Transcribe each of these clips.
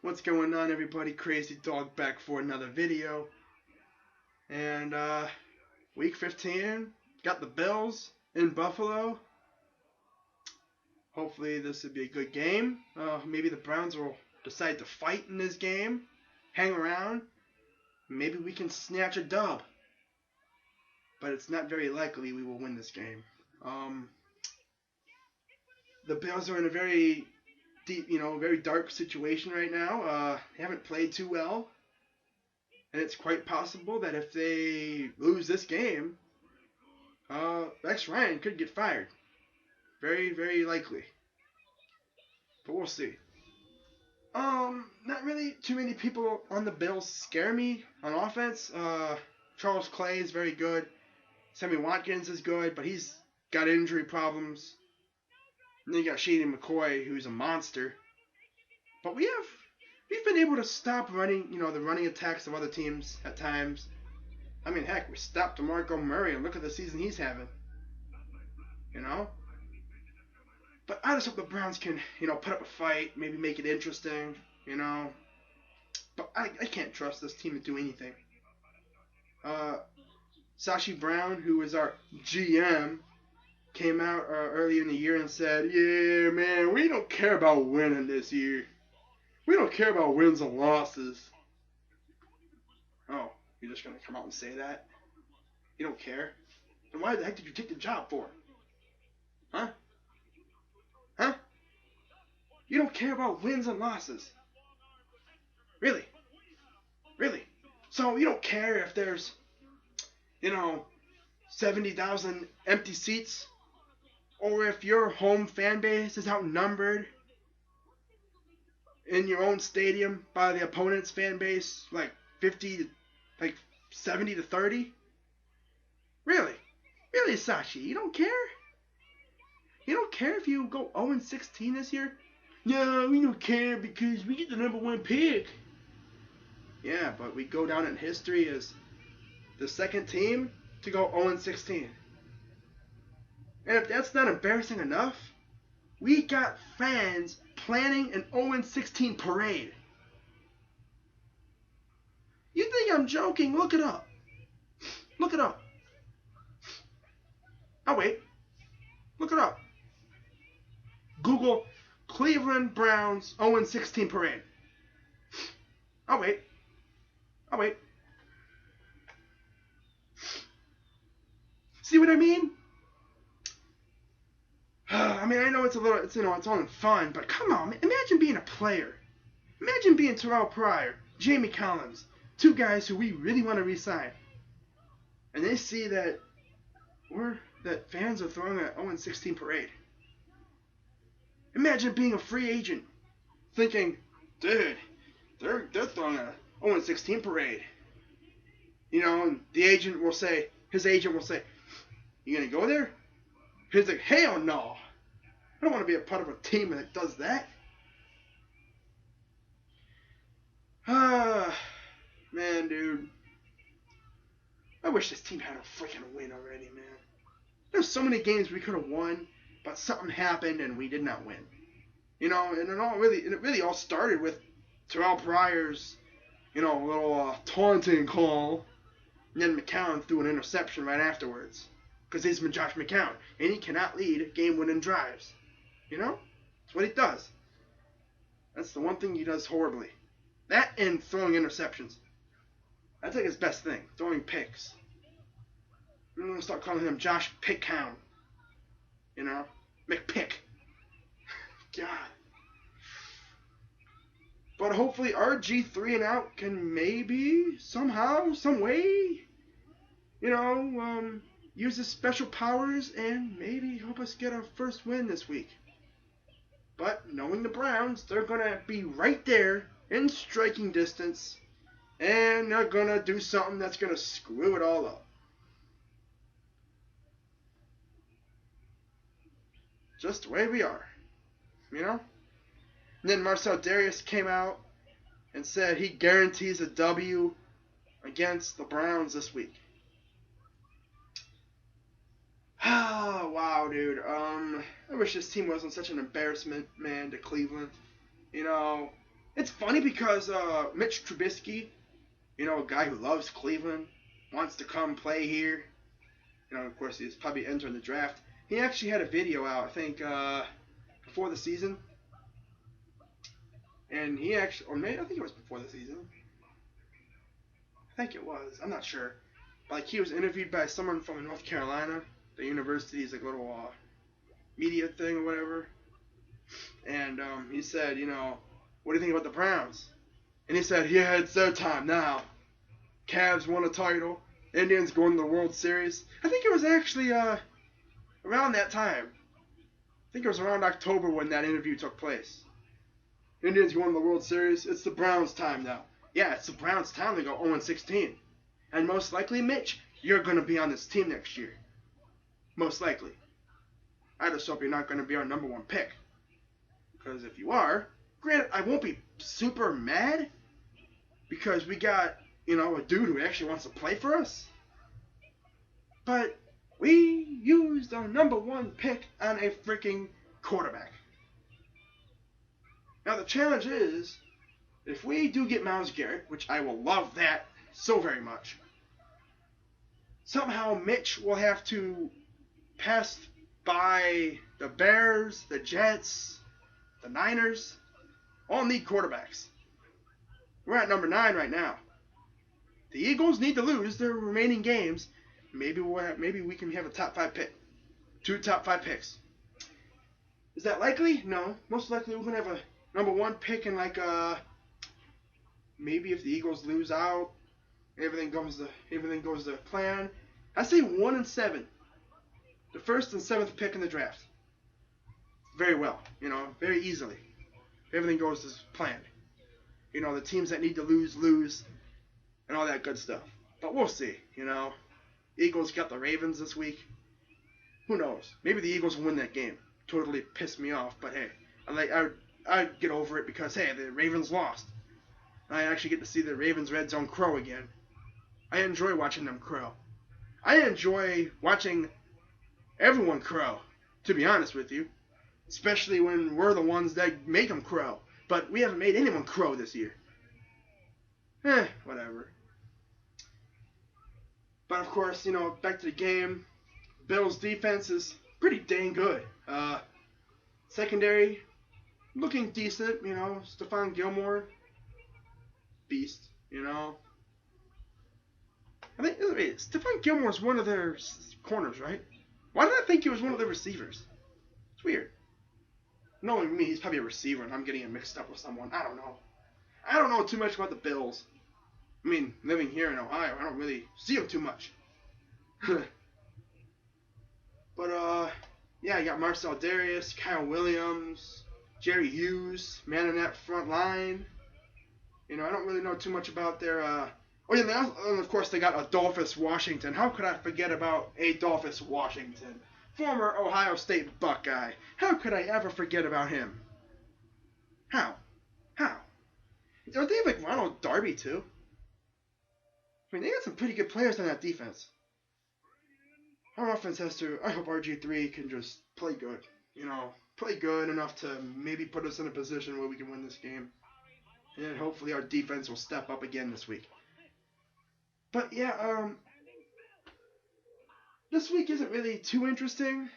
What's going on, everybody? Crazy Dog back for another video. And week 15, got the Bills in Buffalo. Hopefully this will be a good game. Maybe the Browns will decide to fight in this game, hang around. Maybe we can snatch a dub. But it's not very likely we will win this game. The Bills are in a very deep, very dark situation right now. They haven't played too well. And it's quite possible that if they lose this game, Rex Ryan could get fired. Very, very likely. But we'll see. Not really too many people on the Bills scare me on offense. Charles Clay is very good. Sammy Watkins is good, but he's got injury problems. And then you got Shady McCoy, who's a monster. But we've been able to stop running, the running attacks of other teams at times. I mean, heck, we stopped DeMarco Murray, and look at the season he's having. But I just hope the Browns can, put up a fight, maybe make it interesting, But I can't trust this team to do anything. Sashi Brown, who is our GM, came out earlier in the year and said, "Yeah, man, we don't care about winning this year. We don't care about wins and losses." Oh, you're just going to come out and say that? You don't care? Then why the heck did you take the job for? Huh? Huh? You don't care about wins and losses? Really? Really? So you don't care if there's, 70,000 empty seats? Or if your home fan base is outnumbered in your own stadium by the opponent's fan base, like 70 to 30? Really? Really, Sashi? You don't care? You don't care if you go 0-16 this year? No, we don't care because we get the #1 pick. Yeah, but we go down in history as the second team to go 0-16. And if that's not embarrassing enough, we got fans planning an 0-16 parade. You think I'm joking? Look it up. Look it up. Oh, wait. Look it up. Google Cleveland Browns 0-16 parade. Oh, wait. Oh, wait. See what I mean? I mean, I know it's all in fun, but come on, imagine being a player. Imagine being Terrell Pryor, Jamie Collins, two guys who we really want to re-sign. And they see that fans are throwing an 0-16 parade. Imagine being a free agent, thinking, dude, they're throwing a 0-16 parade. And his agent will say, "You gonna go there?" He's like, "Hell no. I don't want to be a part of a team that does that." Man, dude. I wish this team had a freaking win already, man. There's so many games we could have won, but something happened and we did not win. And it really all started with Terrell Pryor's, little taunting call, and then McCown threw an interception right afterwards. Because he's Josh McCown, and he cannot lead game-winning drives. That's what he does. That's the one thing he does horribly. That and throwing interceptions. That's like his best thing, throwing picks. I'm going to start calling him Josh Pickhound. McPick. God. But hopefully RG 3 and out can maybe, somehow, some way, use his special powers and maybe help us get our first win this week. But knowing the Browns, they're going to be right there in striking distance, and they're going to do something that's going to screw it all up. Just the way we are, And then Marcel Darius came out and said he guarantees a W against the Browns this week. Ah, wow, dude. I wish this team wasn't such an embarrassment, man, to Cleveland. It's funny because Mitch Trubisky, a guy who loves Cleveland, wants to come play here. Of course, he's probably entering the draft. He actually had a video out, I think, before the season. And he actually, or maybe, I think it was before the season. I think it was. I'm not sure. But, like, he was interviewed by someone from North Carolina, the university's like little media thing or whatever. And he said, what do you think about the Browns? And he said, yeah, it's their time now. Cavs won a title. Indians going to the World Series. I think it was actually around that time. I think it was around October when that interview took place. Indians won the World Series. It's the Browns' time now. Yeah, it's the Browns' time to go 0-16. And most likely, Mitch, you're going to be on this team next year. Most likely. I just hope you're not going to be our number one pick. Because if you are, granted, I won't be super mad. Because we got, a dude who actually wants to play for us. But we used our number one pick on a freaking quarterback. Now the challenge is, if we do get Myles Garrett, which I will love that so very much, somehow Mitch will have to pass by the Bears, the Jets, the Niners. All need quarterbacks. We're at number 9 right now. The Eagles need to lose their remaining games. Maybe we can have a top 5 pick. 2 top 5 picks. Is that likely? No. Most likely we're going to have a number 1 pick in maybe if the Eagles lose out, everything goes to plan. I say 1-7. The 1st and 7th pick in the draft. Very well. Very easily. Everything goes as planned. The teams that need to lose, and all that good stuff. But we'll see, Eagles got the Ravens this week. Who knows? Maybe the Eagles will win that game. Totally pissed me off, but hey, I'd get over it because, hey, the Ravens lost. I actually get to see the Ravens red zone crow again. I enjoy watching them crow. I enjoy watching everyone crow, to be honest with you. Especially when we're the ones that make them crow. But we haven't made anyone crow this year. Whatever. But of course, back to the game. Bills' defense is pretty dang good. Secondary, looking decent, Stephon Gilmore, beast, I think Stephon Gilmore is one of their corners, right? Why did I think he was one of the receivers? It's weird. Knowing me, he's probably a receiver, and I'm getting him mixed up with someone. I don't know. I don't know too much about the Bills. I mean, living here in Ohio, I don't really see them too much. But, yeah, you got Marcel Darius, Kyle Williams, Jerry Hughes, man in that front line. I don't really know too much about their, and of course they got Adolphus Washington. How could I forget about Adolphus Washington? Former Ohio State Buckeye. How could I ever forget about him? How? Don't they have like Ronald Darby too? I mean, they got some pretty good players on that defense. Our offense has to. I hope RG3 can just play good. Play good enough to maybe put us in a position where we can win this game. And hopefully our defense will step up again this week. But yeah, this week isn't really too interesting.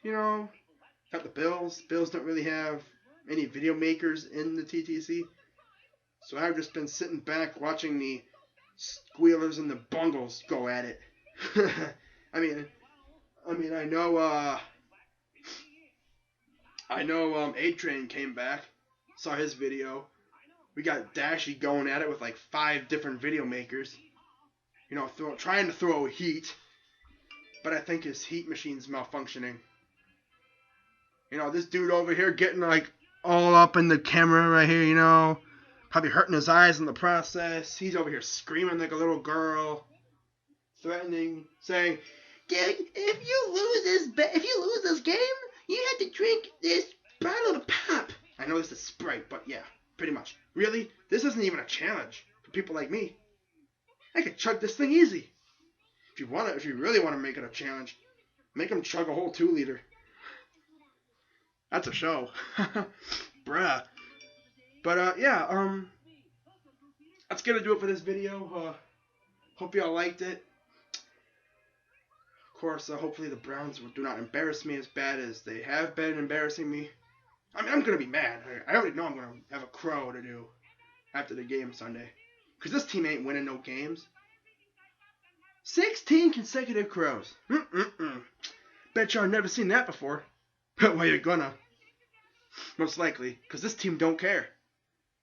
Got the Bills. Bills don't really have any video makers in the TTC. So I've just been sitting back watching the Squealers and the Bungles go at it. I mean, I know A-Train came back, saw his video. We got Dashy going at it with like 5 different video makers. Trying to throw heat. But I think his heat machine's malfunctioning. This dude over here getting like all up in the camera right here, probably hurting his eyes in the process. He's over here screaming like a little girl, threatening, saying, "Dude, if you lose this game, you have to drink this bottle of pop." I know this is Sprite, but yeah, pretty much. Really, this isn't even a challenge for people like me. I could chug this thing easy. If you really want to make it a challenge, make him chug a whole 2-liter. That's a show. Bruh. But yeah, that's gonna do it for this video. Hope y'all liked it. Of course, hopefully the Browns do not embarrass me as bad as they have been embarrassing me. I mean, I'm gonna be mad. I already know I'm gonna have a crow to do after the game Sunday, cause this team ain't winning no games. 16 consecutive crows. Bet y'all never seen that before. Well, you're gonna. Most likely, because this team don't care.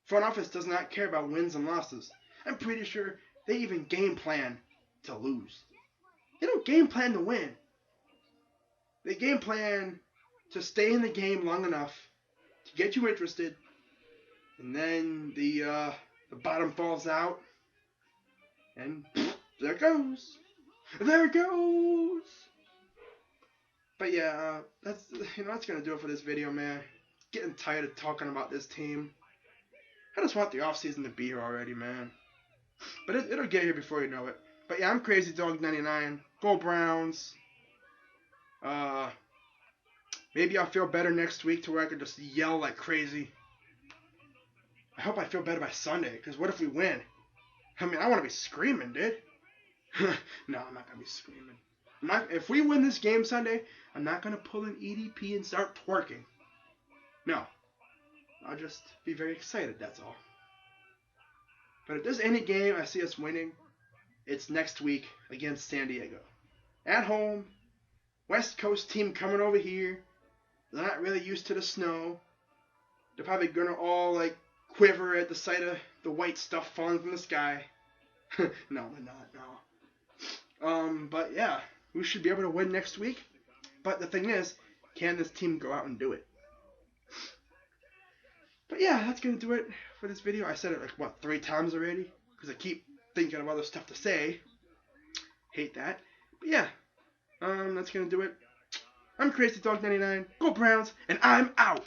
Front office does not care about wins and losses. I'm pretty sure they even game plan to lose. They don't game plan to win. They game plan to stay in the game long enough to get you interested, and then the bottom falls out, and there it goes. There it goes. But yeah, that's gonna do it for this video, man. Getting tired of talking about this team. I just want the offseason to be here already, man. But it'll get here before you know it. But yeah, I'm Crazy Dog 99. Go Browns. Maybe I'll feel better next week to where I can just yell like crazy. I hope I feel better by Sunday, because what if we win? I mean, I want to be screaming, dude. No, I'm not gonna be screaming. If we win this game Sunday, I'm not gonna pull an EDP and start twerking. No. I'll just be very excited, that's all. But if there's any game I see us winning, it's next week against San Diego. At home, West Coast team coming over here. They're not really used to the snow. They're probably gonna all like quiver at the sight of the white stuff falling from the sky. No, they're not, no. But yeah, we should be able to win next week. But the thing is, can this team go out and do it? But yeah, that's going to do it for this video. I said it like, 3 times already? Because I keep thinking of other stuff to say. Hate that. But yeah, that's going to do it. I'm Crazy Dog 99. Go Browns, and I'm out.